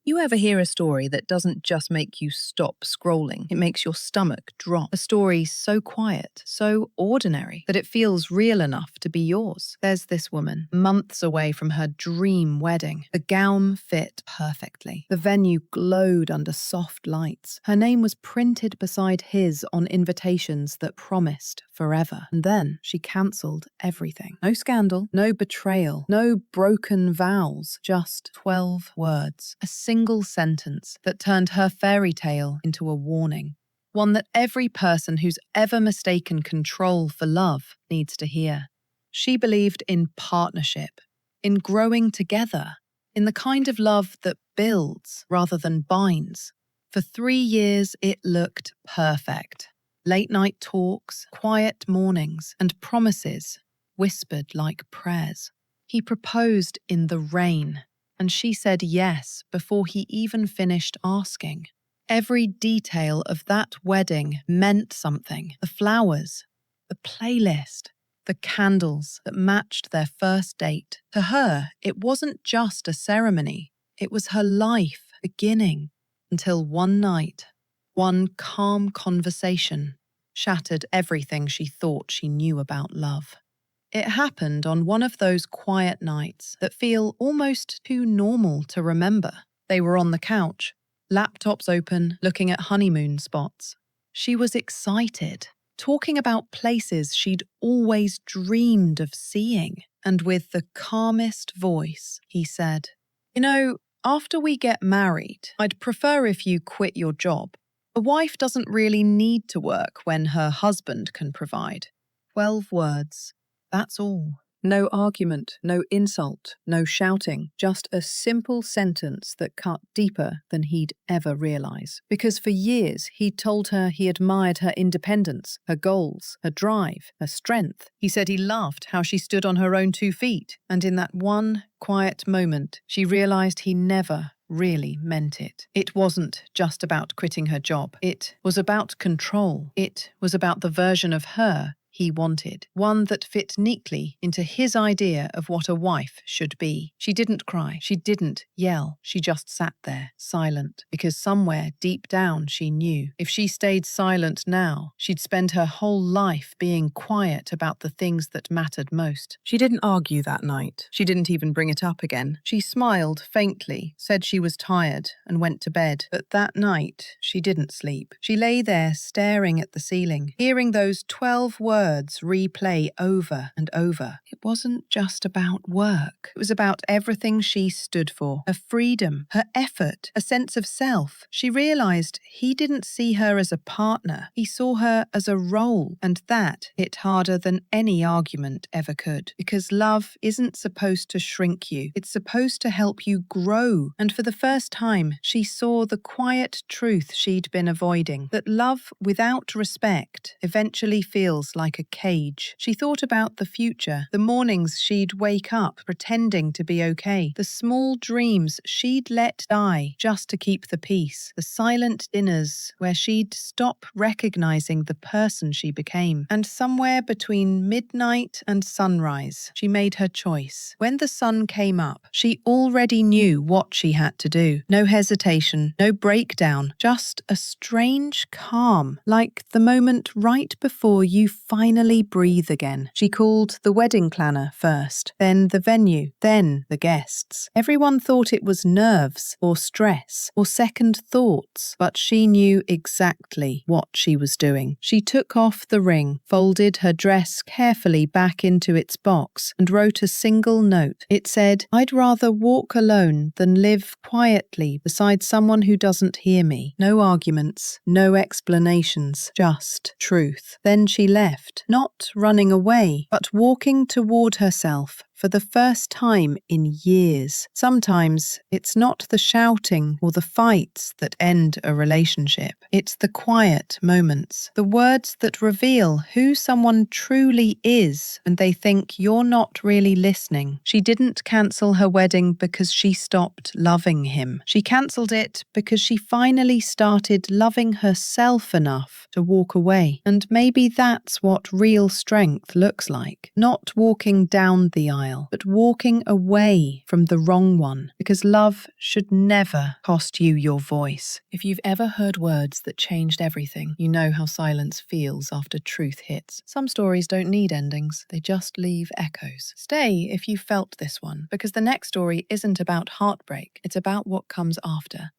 You ever hear a story that doesn't just make you stop scrolling? It makes your stomach drop. A story so quiet, so ordinary, that it feels real enough to be yours. There's this woman, months away from her dream wedding. The gown fit perfectly. The venue glowed under soft lights. Her name was printed beside his on invitations that promised forever. And then she cancelled everything. No scandal, no betrayal, no broken vows, just 12 words. A single sentence that turned her fairy tale into a warning. One that every person who's ever mistaken control for love needs to hear. She believed in partnership, in growing together, in the kind of love that builds rather than binds. For 3 years, it looked perfect. Late-night talks, quiet mornings, and promises whispered like prayers. He proposed in the rain, and she said yes before he even finished asking. Every detail of that wedding meant something. The flowers, the playlist, the candles that matched their first date. To her, it wasn't just a ceremony. It was her life beginning. Until one night, one calm conversation shattered everything she thought she knew about love. It happened on one of those quiet nights that feel almost too normal to remember. They were on the couch, laptops open, looking at honeymoon spots. She was excited, talking about places she'd always dreamed of seeing. And with the calmest voice, he said, "You know, after we get married, I'd prefer if you quit your job. A wife doesn't really need to work when her husband can provide." 12 words. That's all. No argument, no insult, no shouting, just a simple sentence that cut deeper than he'd ever realize. Because for years, he'd told her he admired her independence, her goals, her drive, her strength. He said he loved how she stood on her own 2 feet. And in that one quiet moment, she realized he never really meant it. It wasn't just about quitting her job. It was about control. It was about the version of her he wanted, one that fit neatly into his idea of what a wife should be. She didn't cry, she didn't yell, she just sat there, silent, because somewhere deep down she knew if she stayed silent now, she'd spend her whole life being quiet about the things that mattered most. She didn't argue that night. She didn't even bring it up again. She smiled faintly, said she was tired, and went to bed. But that night, she didn't sleep. She lay there staring at the ceiling, hearing those 12 words replay over and over. It wasn't just about work. It was about everything she stood for. Her freedom, her effort, a sense of self. She realized he didn't see her as a partner. He saw her as a role, and that hit harder than any argument ever could. Because love isn't supposed to shrink you. It's supposed to help you grow. And for the first time, she saw the quiet truth she'd been avoiding. That love without respect eventually feels like a cage. She thought about the future, the mornings she'd wake up pretending to be okay, the small dreams she'd let die just to keep the peace, the silent dinners where she'd stop recognizing the person she became. And somewhere between midnight and sunrise, she made her choice. When the sun came up, she already knew what she had to do. No hesitation, no breakdown, just a strange calm, like the moment right before you finally breathe again. She called the wedding planner first, then the venue, then the guests. Everyone thought it was nerves or stress or second thoughts, but she knew exactly what she was doing. She took off the ring, folded her dress carefully back into its box, and wrote a single note. It said, "I'd rather walk alone than live quietly beside someone who doesn't hear me." No arguments, no explanations, just truth. Then she left, not running away, but walking toward herself for the first time in years. Sometimes it's not the shouting or the fights that end a relationship. It's the quiet moments, the words that reveal who someone truly is and they think you're not really listening. She didn't cancel her wedding because she stopped loving him. She cancelled it because she finally started loving herself enough to walk away. And maybe that's what real strength looks like. Not walking down the aisle, smile, but walking away from the wrong one, because love should never cost you your voice. If you've ever heard words that changed everything, you know how silence feels after truth hits. Some stories don't need endings, they just leave echoes. Stay if you felt this one, because the next story isn't about heartbreak, it's about what comes after.